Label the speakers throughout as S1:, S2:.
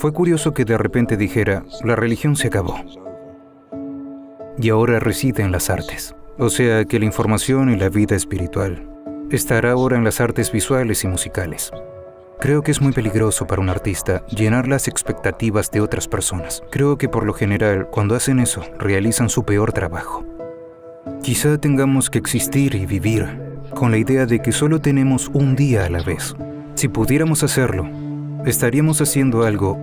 S1: Fue curioso que de repente dijera, la religión se acabó. Y ahora reside en las artes. O sea que la información y la vida espiritual estará ahora en las artes visuales y musicales. Creo que es muy peligroso para un artista llenar las expectativas de otras personas. Creo que por lo general, cuando hacen eso, realizan su peor trabajo. Quizá tengamos que existir y vivir con la idea de que solo tenemos un día a la vez. Si pudiéramos hacerlo, estaríamos haciendo algo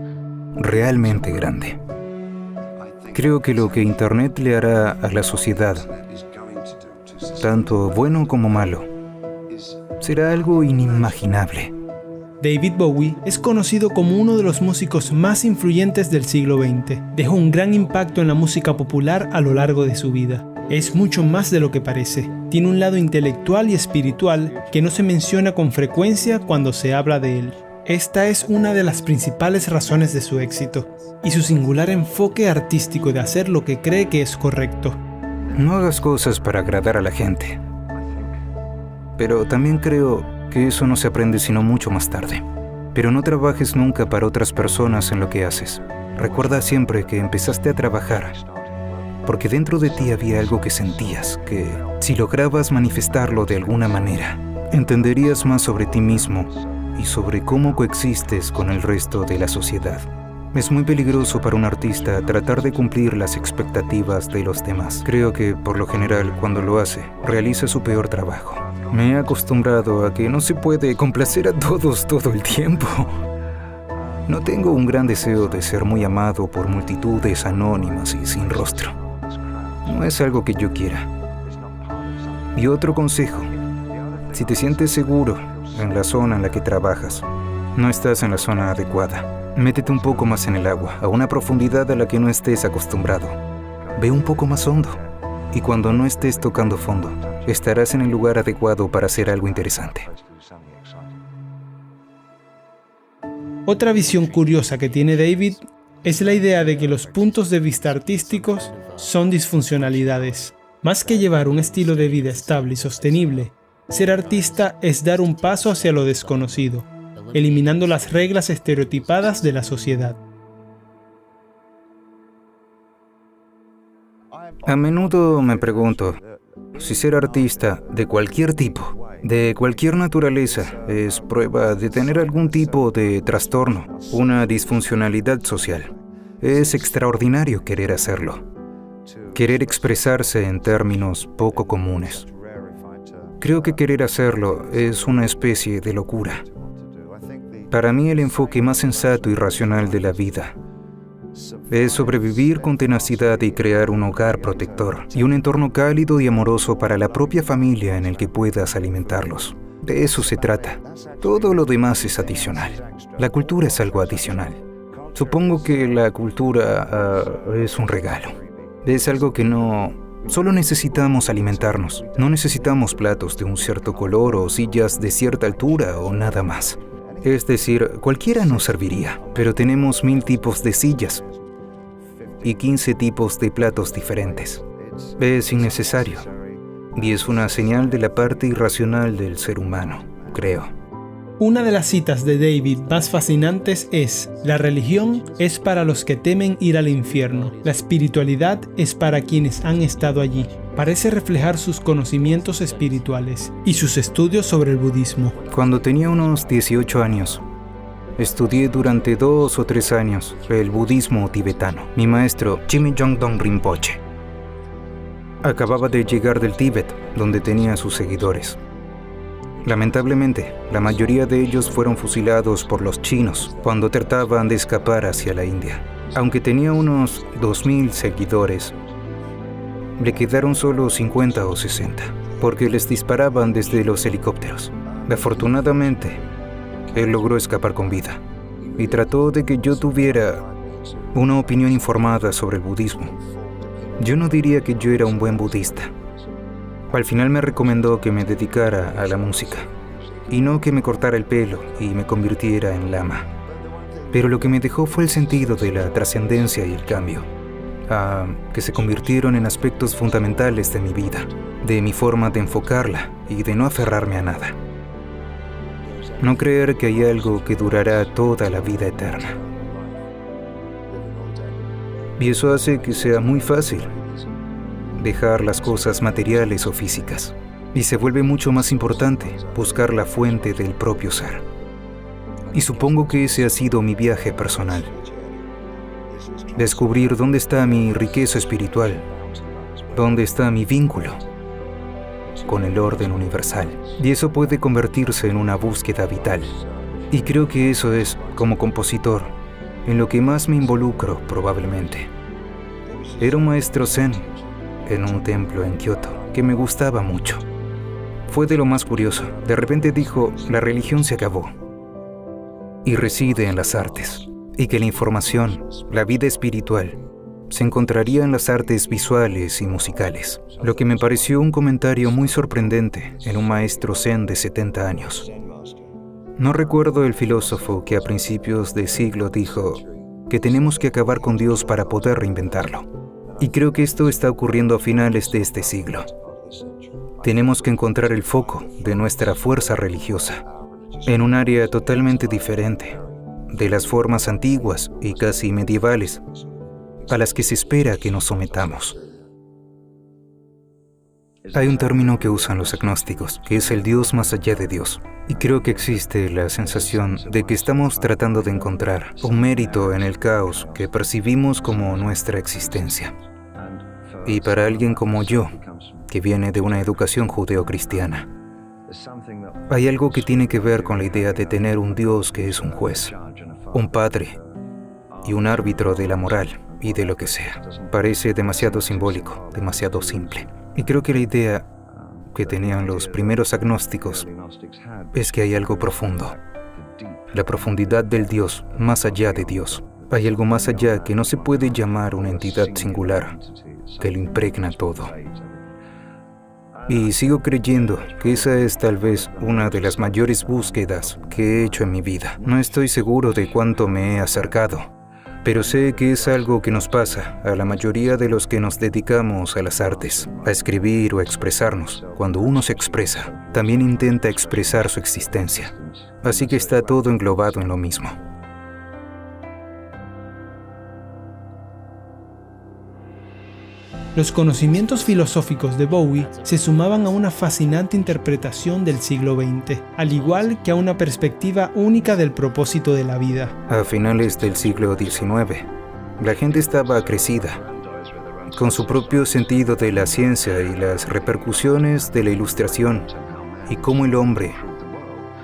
S1: realmente grande. Creo que lo que Internet le hará a la sociedad, tanto bueno como malo, será algo inimaginable.
S2: David Bowie es conocido como uno de los músicos más influyentes del siglo XX. Dejó un gran impacto en la música popular a lo largo de su vida. Es mucho más de lo que parece. Tiene un lado intelectual y espiritual que no se menciona con frecuencia cuando se habla de él. Esta es una de las principales razones de su éxito y su singular enfoque artístico de hacer lo que cree que es correcto.
S1: No hagas cosas para agradar a la gente. Pero también creo que eso no se aprende sino mucho más tarde. Pero no trabajes nunca para otras personas en lo que haces. Recuerda siempre que empezaste a trabajar porque dentro de ti había algo que sentías, que si lograbas manifestarlo de alguna manera, entenderías más sobre ti mismo y sobre cómo coexistes con el resto de la sociedad. Es muy peligroso para un artista tratar de cumplir las expectativas de los demás. Creo que, por lo general, cuando lo hace, realiza su peor trabajo. Me he acostumbrado a que no se puede complacer a todos todo el tiempo. No tengo un gran deseo de ser muy amado por multitudes anónimas y sin rostro. No es algo que yo quiera. Y otro consejo: si te sientes seguro en la zona en la que trabajas, no estás en la zona adecuada. Métete un poco más en el agua, a una profundidad a la que no estés acostumbrado. Ve un poco más hondo, y cuando no estés tocando fondo, estarás en el lugar adecuado para hacer algo interesante.
S2: Otra visión curiosa que tiene David es la idea de que los puntos de vista artísticos son disfuncionalidades. Más que llevar un estilo de vida estable y sostenible, ser artista es dar un paso hacia lo desconocido, eliminando las reglas estereotipadas de la sociedad.
S1: A menudo me pregunto si ser artista de cualquier tipo, de cualquier naturaleza, es prueba de tener algún tipo de trastorno, una disfuncionalidad social. Es extraordinario querer hacerlo, querer expresarse en términos poco comunes. Creo que querer hacerlo es una especie de locura. Para mí, el enfoque más sensato y racional de la vida es sobrevivir con tenacidad y crear un hogar protector y un entorno cálido y amoroso para la propia familia en el que puedas alimentarlos. De eso se trata. Todo lo demás es adicional. La cultura es algo adicional. Supongo que la cultura es un regalo. Es algo que solo necesitamos alimentarnos. No necesitamos platos de un cierto color o sillas de cierta altura o nada más. Es decir, cualquiera nos serviría, pero tenemos 1000 tipos de sillas y 15 tipos de platos diferentes. Es innecesario y es una señal de la parte irracional del ser humano, creo.
S2: Una de las citas de David más fascinantes es: la religión es para los que temen ir al infierno, la espiritualidad es para quienes han estado allí. Parece reflejar sus conocimientos espirituales y sus estudios sobre el budismo.
S1: Cuando tenía unos 18 años, estudié durante 2 o 3 años el budismo tibetano. Mi maestro, Chimi Yongdong Rinpoche, acababa de llegar del Tíbet, donde tenía sus seguidores. Lamentablemente, la mayoría de ellos fueron fusilados por los chinos cuando trataban de escapar hacia la India. Aunque tenía unos 2000 seguidores, le quedaron solo 50 o 60, porque les disparaban desde los helicópteros. Afortunadamente, él logró escapar con vida y trató de que yo tuviera una opinión informada sobre el budismo. Yo no diría que yo era un buen budista. Al final me recomendó que me dedicara a la música y no que me cortara el pelo y me convirtiera en lama. Pero lo que me dejó fue el sentido de la trascendencia y el cambio, que se convirtieron en aspectos fundamentales de mi vida, de mi forma de enfocarla y de no aferrarme a nada. No creer que hay algo que durará toda la vida eterna. Y eso hace que sea muy fácil dejar las cosas materiales o físicas. Y se vuelve mucho más importante buscar la fuente del propio ser. Y supongo que ese ha sido mi viaje personal. Descubrir dónde está mi riqueza espiritual, dónde está mi vínculo con el orden universal. Y eso puede convertirse en una búsqueda vital. Y creo que eso es, como compositor, en lo que más me involucro probablemente. Era un maestro zen en un templo en Kioto que me gustaba mucho. Fue de lo más curioso. De repente dijo, la religión se acabó y reside en las artes, y que la información, la vida espiritual, se encontraría en las artes visuales y musicales, lo que me pareció un comentario muy sorprendente en un maestro zen de 70 años. No recuerdo el filósofo que a principios de siglo dijo que tenemos que acabar con Dios para poder reinventarlo. Y creo que esto está ocurriendo a finales de este siglo. Tenemos que encontrar el foco de nuestra fuerza religiosa en un área totalmente diferente de las formas antiguas y casi medievales a las que se espera que nos sometamos. Hay un término que usan los agnósticos, que es el Dios más allá de Dios. Y creo que existe la sensación de que estamos tratando de encontrar un mérito en el caos que percibimos como nuestra existencia. Y para alguien como yo, que viene de una educación judeocristiana, hay algo que tiene que ver con la idea de tener un Dios que es un juez, un padre y un árbitro de la moral y de lo que sea. Parece demasiado simbólico, demasiado simple. Y creo que la idea que tenían los primeros agnósticos es que hay algo profundo, la profundidad del Dios más allá de Dios. Hay algo más allá que no se puede llamar una entidad singular, que lo impregna todo. Y sigo creyendo que esa es tal vez una de las mayores búsquedas que he hecho en mi vida. No estoy seguro de cuánto me he acercado, pero sé que es algo que nos pasa a la mayoría de los que nos dedicamos a las artes, a escribir o a expresarnos. Cuando uno se expresa, también intenta expresar su existencia. Así que está todo englobado en lo mismo.
S2: Los conocimientos filosóficos de Bowie se sumaban a una fascinante interpretación del siglo XX, al igual que a una perspectiva única del propósito de la vida.
S1: A finales del siglo XIX, la gente estaba crecida, con su propio sentido de la ciencia y las repercusiones de la ilustración, y cómo el hombre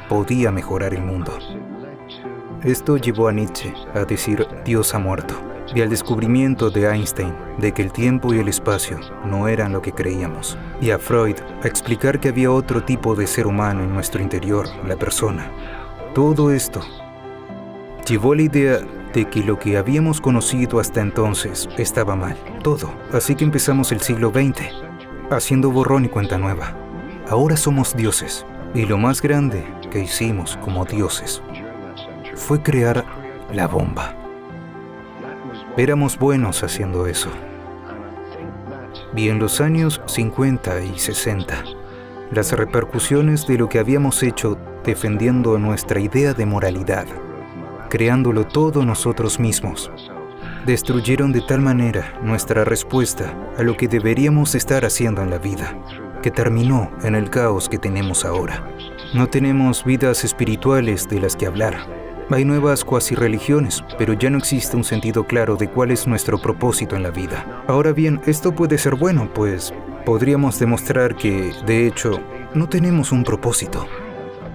S1: podía mejorar el mundo. Esto llevó a Nietzsche a decir Dios ha muerto, y al descubrimiento de Einstein de que el tiempo y el espacio no eran lo que creíamos, y a Freud a explicar que había otro tipo de ser humano en nuestro interior, la persona. Todo esto llevó a la idea de que lo que habíamos conocido hasta entonces estaba mal, todo. Así que empezamos el siglo XX, haciendo borrón y cuenta nueva. Ahora somos dioses, y lo más grande que hicimos como dioses fue crear la bomba. Éramos buenos haciendo eso. Y en los años 50 y 60, las repercusiones de lo que habíamos hecho defendiendo nuestra idea de moralidad, creándolo todo nosotros mismos, destruyeron de tal manera nuestra respuesta a lo que deberíamos estar haciendo en la vida, que terminó en el caos que tenemos ahora. No tenemos vidas espirituales de las que hablar. Hay nuevas cuasi religiones, pero ya no existe un sentido claro de cuál es nuestro propósito en la vida. Ahora bien, esto puede ser bueno, pues podríamos demostrar que, de hecho, no tenemos un propósito.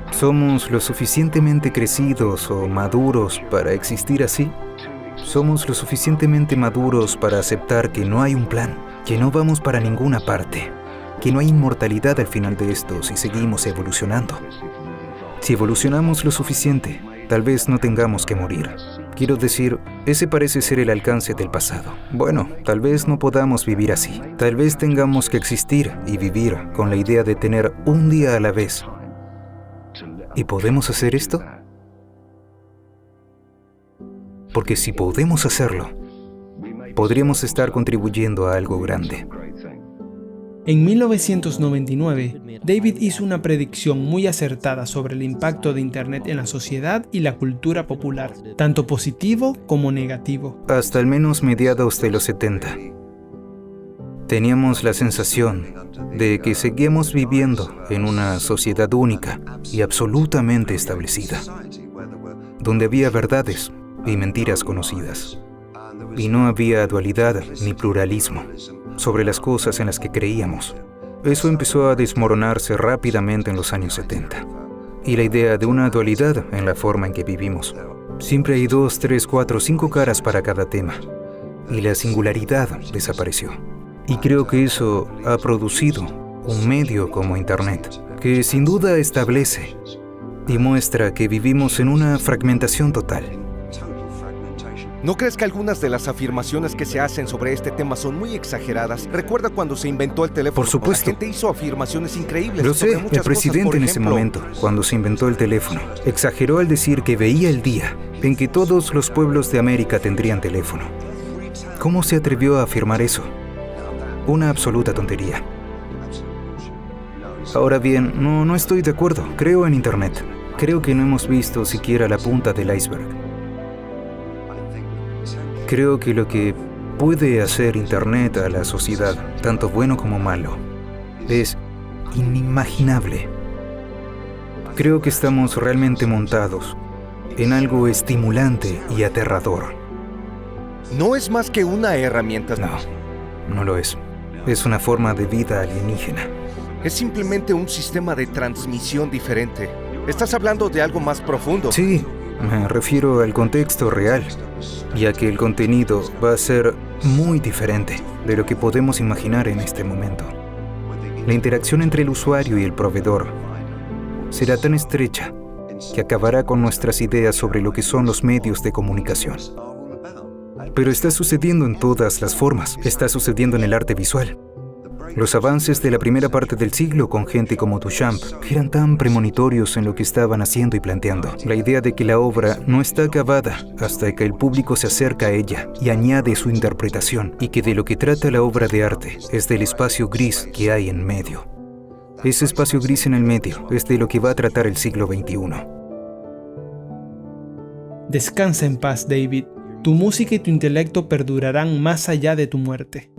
S1: ¿Somos lo suficientemente crecidos o maduros para existir así? ¿Somos lo suficientemente maduros para aceptar que no hay un plan, que no vamos para ninguna parte, que no hay inmortalidad al final de esto si seguimos evolucionando? Si evolucionamos lo suficiente, tal vez no tengamos que morir. Quiero decir, ese parece ser el alcance del pasado. Bueno, tal vez no podamos vivir así. Tal vez tengamos que existir y vivir con la idea de tener un día a la vez. ¿Y podemos hacer esto? Porque si podemos hacerlo, podríamos estar contribuyendo a algo grande.
S2: En 1999, David hizo una predicción muy acertada sobre el impacto de Internet en la sociedad y la cultura popular, tanto positivo como negativo.
S1: Hasta al menos mediados de los 70, teníamos la sensación de que seguíamos viviendo en una sociedad única y absolutamente establecida, donde había verdades y mentiras conocidas, y no había dualidad ni pluralismo sobre las cosas en las que creíamos. Eso empezó a desmoronarse rápidamente en los años 70. Y la idea de una dualidad en la forma en que vivimos. Siempre hay 2, 3, 4, 5 caras para cada tema. Y la singularidad desapareció. Y creo que eso ha producido un medio como Internet, que sin duda establece y muestra que vivimos en una fragmentación total.
S3: ¿No crees que algunas de las afirmaciones que se hacen sobre este tema son muy exageradas? Recuerda cuando se inventó el teléfono.
S1: Por supuesto.
S3: La gente hizo afirmaciones increíbles.
S1: Lo
S3: sobre
S1: sé,
S3: muchas
S1: el presidente
S3: cosas. Por
S1: en ese
S3: ejemplo,
S1: momento, cuando se inventó el teléfono, exageró al decir que veía el día en que todos los pueblos de América tendrían teléfono. ¿Cómo se atrevió a afirmar eso? Una absoluta tontería. Ahora bien, no estoy de acuerdo. Creo en Internet. Creo que no hemos visto siquiera la punta del iceberg. Creo que lo que puede hacer Internet a la sociedad, tanto bueno como malo, es inimaginable. Creo que estamos realmente montados en algo estimulante y aterrador.
S3: no es más que una herramienta.
S1: No lo es. Es una forma de vida alienígena.
S3: Es simplemente un sistema de transmisión diferente. Estás hablando de algo más profundo.
S1: Sí, me refiero al contexto real, ya que el contenido va a ser muy diferente de lo que podemos imaginar en este momento. La interacción entre el usuario y el proveedor será tan estrecha que acabará con nuestras ideas sobre lo que son los medios de comunicación. Pero está sucediendo en todas las formas. Está sucediendo en el arte visual. Los avances de la primera parte del siglo con gente como Duchamp eran tan premonitorios en lo que estaban haciendo y planteando. La idea de que la obra no está acabada hasta que el público se acerca a ella y añade su interpretación, y que de lo que trata la obra de arte es del espacio gris que hay en medio. Ese espacio gris en el medio es de lo que va a tratar el siglo XXI.
S2: Descansa en paz, David. Tu música y tu intelecto perdurarán más allá de tu muerte.